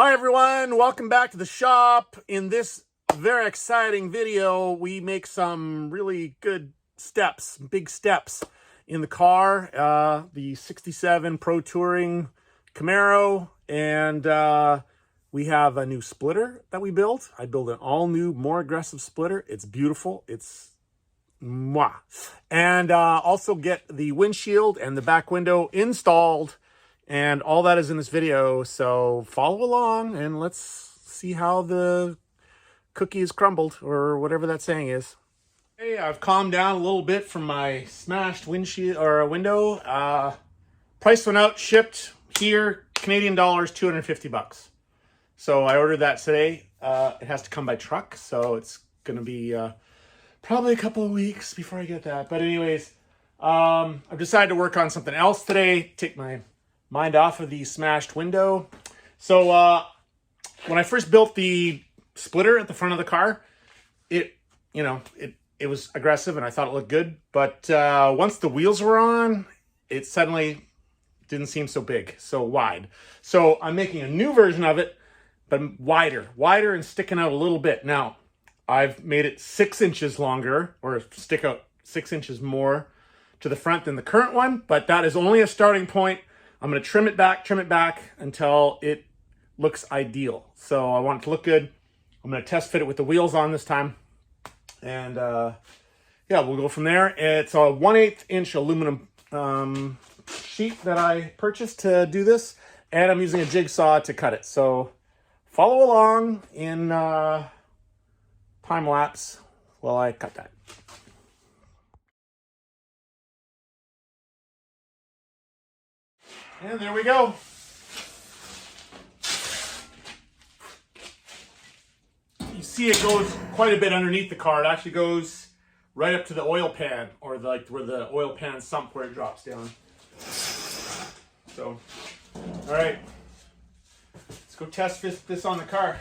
Hi everyone, welcome back to the shop. In this very exciting video, we make some really good steps, big steps in the car, the 67 Pro Touring Camaro, and we have a new splitter that we built. I built an all new, more aggressive splitter. It's beautiful. It's mwah. And also get the windshield and the back window installed. And all that is in this video, so follow along and let's see how the cookie is crumbled, or whatever that saying is. Hey, I've calmed down a little bit from my smashed windshield or window. Price went out, shipped here, Canadian dollars, 250 bucks. So I ordered that today. It has to come by truck, so it's gonna be probably a couple of weeks before I get that. But anyways, I've decided to work on something else today, take my mind off of the smashed window. So when I first built the splitter at the front of the car, it was aggressive and I thought it looked good. But once the wheels were on, it suddenly didn't seem so big, so wide. So I'm making a new version of it, but wider and sticking out a little bit. Now, I've made it 6 inches longer, or stick out 6 inches more to the front than the current one, but that is only a starting point. I'm going to trim it back until it looks ideal. So I want it to look good. I'm going to test fit it with the wheels on this time. And yeah, we'll go from there. It's a 1/8 inch aluminum sheet that I purchased to do this. And I'm using a jigsaw to cut it. So follow along in time lapse while I cut that. And there we go. You see it goes quite a bit underneath the car. It actually goes right up to the oil pan, or like where the oil pan sump where it drops down. So, all right. Let's go test this on the car.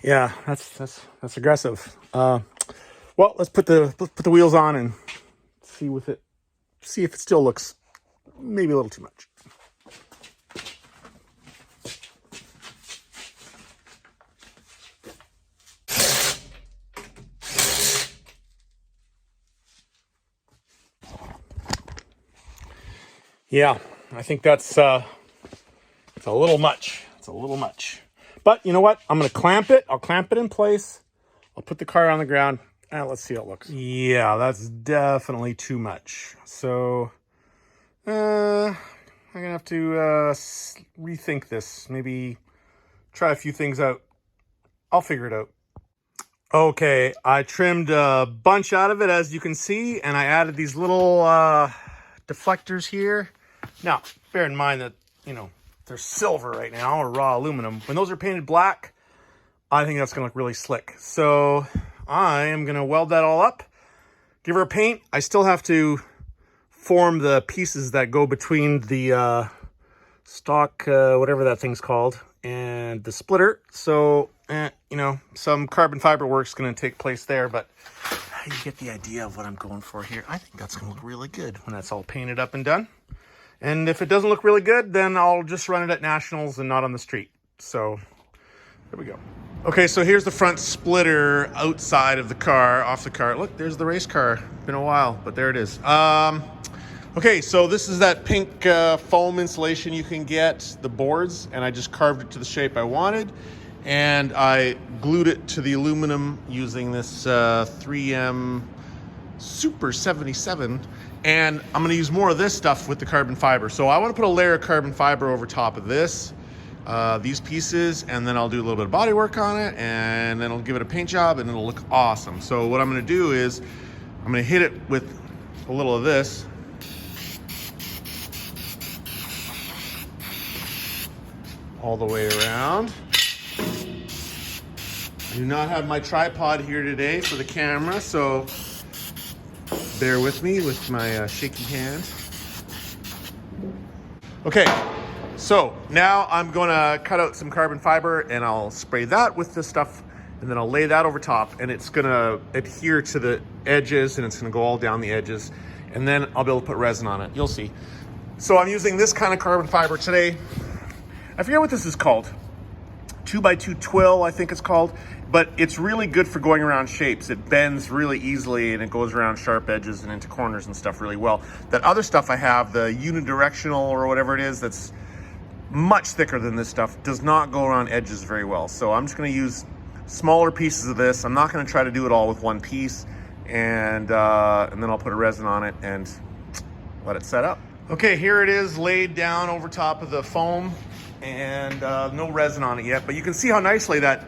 Yeah, that's aggressive. Well, let's put the wheels on and see if it still looks maybe a little too much. Yeah, I think it's a little much. It's a little much. But you know what? I'm going to clamp it. I'll clamp it in place. I'll put the car on the ground. And let's see how it looks. Yeah, that's definitely too much. So I'm going to have to rethink this. Maybe try a few things out. I'll figure it out. Okay, I trimmed a bunch out of it, as you can see. And I added these little deflectors here. Now, bear in mind that, they're silver right now, or raw aluminum. When those are painted black, I think that's going to look really slick. So I am going to weld that all up, give her a paint. I still have to form the pieces that go between the stock, whatever that thing's called, and the splitter. So, some carbon fiber work's going to take place there, but you get the idea of what I'm going for here. I think that's going to look really good when that's all painted up and done. And if it doesn't look really good, then I'll just run it at Nationals and not on the street. So there we go. Okay, so here's the front splitter outside of the car, off the car. Look, there's the race car. Been a while, but there it is. Okay, so this is that pink foam insulation you can get, the boards, and I just carved it to the shape I wanted. And I glued it to the aluminum using this 3M Super 77. And I'm going to use more of this stuff with the carbon fiber. So I want to put a layer of carbon fiber over top of this, these pieces, and then I'll do a little bit of body work on it, and then I'll give it a paint job, and it'll look awesome. So what I'm going to do is I'm going to hit it with a little of this. All the way around. I do not have my tripod here today for the camera, so bear with me with my shaky hand. Okay, So now I'm gonna cut out some carbon fiber and I'll spray that with this stuff, and then I'll lay that over top, and it's gonna adhere to the edges and it's gonna go all down the edges, and then I'll be able to put resin on it. You'll see. So I'm using this kind of carbon fiber today. I forget what this is called. 2x2 twill, I think it's called, but it's really good for going around shapes. It bends really easily and it goes around sharp edges and into corners and stuff really well. That other stuff I have, the unidirectional or whatever it is, that's much thicker than this stuff, does not go around edges very well. So I'm just gonna use smaller pieces of this. I'm not gonna try to do it all with one piece, and then I'll put a resin on it and let it set up. Okay, here it is laid down over top of the foam, and no resin on it yet, but you can see how nicely that,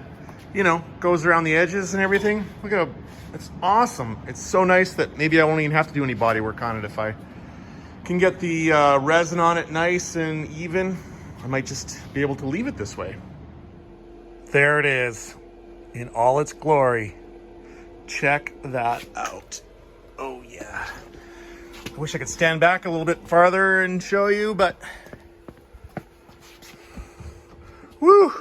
goes around the edges and everything. Look at it, it's awesome. It's so nice that maybe I won't even have to do any body work on it if I can get the resin on it nice and even. I might just be able to leave it this way. There it is in all its glory. Check that out. Oh yeah. I wish I could stand back a little bit farther and show you, but woo!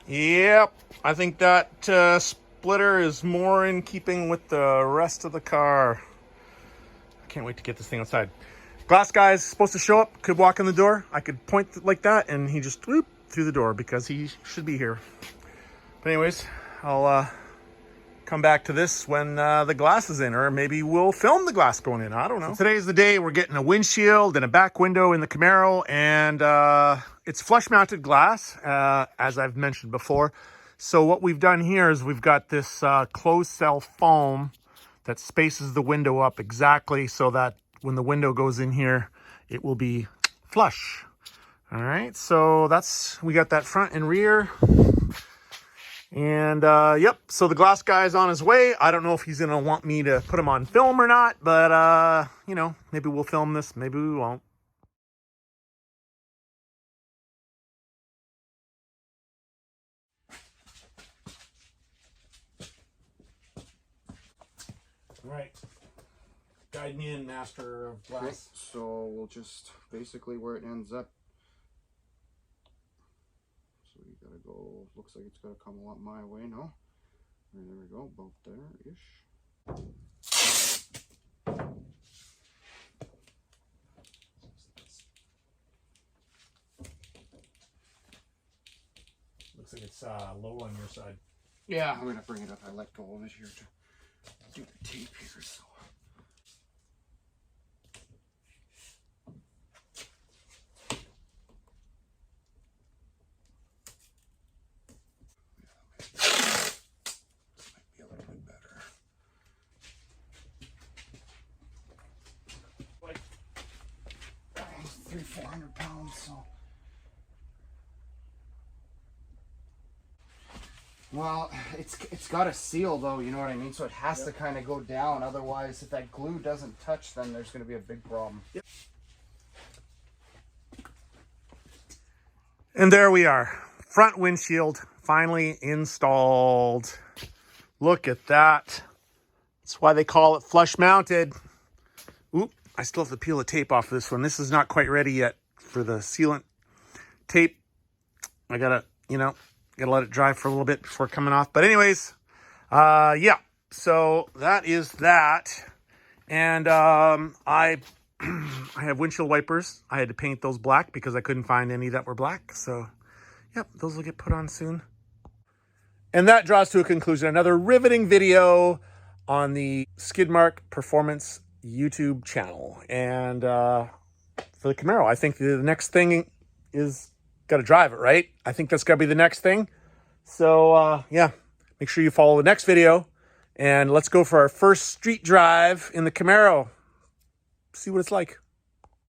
Yep, I think that splitter is more in keeping with the rest of the car. I can't wait to get this thing outside. Glass guy's supposed to show up, could walk in the door. I could point like that and he just whoop through the door because he should be here. But anyways, I'll come back to this when the glass is in, or maybe we'll film the glass going in. I don't know. So today's the day we're getting a windshield and a back window in the Camaro, and it's flush mounted glass, as I've mentioned before. So what we've done here is we've got this closed cell foam that spaces the window up exactly so that when the window goes in here, it will be flush. All right, so we got that front and rear. And yep, so the glass guy is on his way. I don't know if he's gonna want me to put him on film or not, but maybe we'll film this, maybe we won't. All right, guide me in, master of glass. Okay, so we'll just basically where it ends up. So you gotta go, looks like it's gotta come a lot my way, no? There we go, about there-ish. Looks like it's low on your side. Yeah, I'm gonna bring it up. I let go of it here to do the tape here, so. This might be a little bit better. Like 300-400 pounds, so. Well, it's got a seal though, you know what I mean? So it has to kind of go down. Otherwise, if that glue doesn't touch, then there's going to be a big problem. Yep. And there we are. Front windshield finally installed. Look at that. That's why they call it flush mounted. Oop, I still have to peel the tape off this one. This is not quite ready yet for the sealant tape. I gotta let it dry for a little bit before coming off. But anyways, yeah, so that is that. And I have windshield wipers. I had to paint those black because I couldn't find any that were black. So, yep, those will get put on soon. And that draws to a conclusion another riveting video on the Skidmark Performance YouTube channel. And for the Camaro, I think the next thing is got to drive it, right? I think that's got to be the next thing. So, yeah, make sure you follow the next video. And let's go for our first street drive in the Camaro. See what it's like.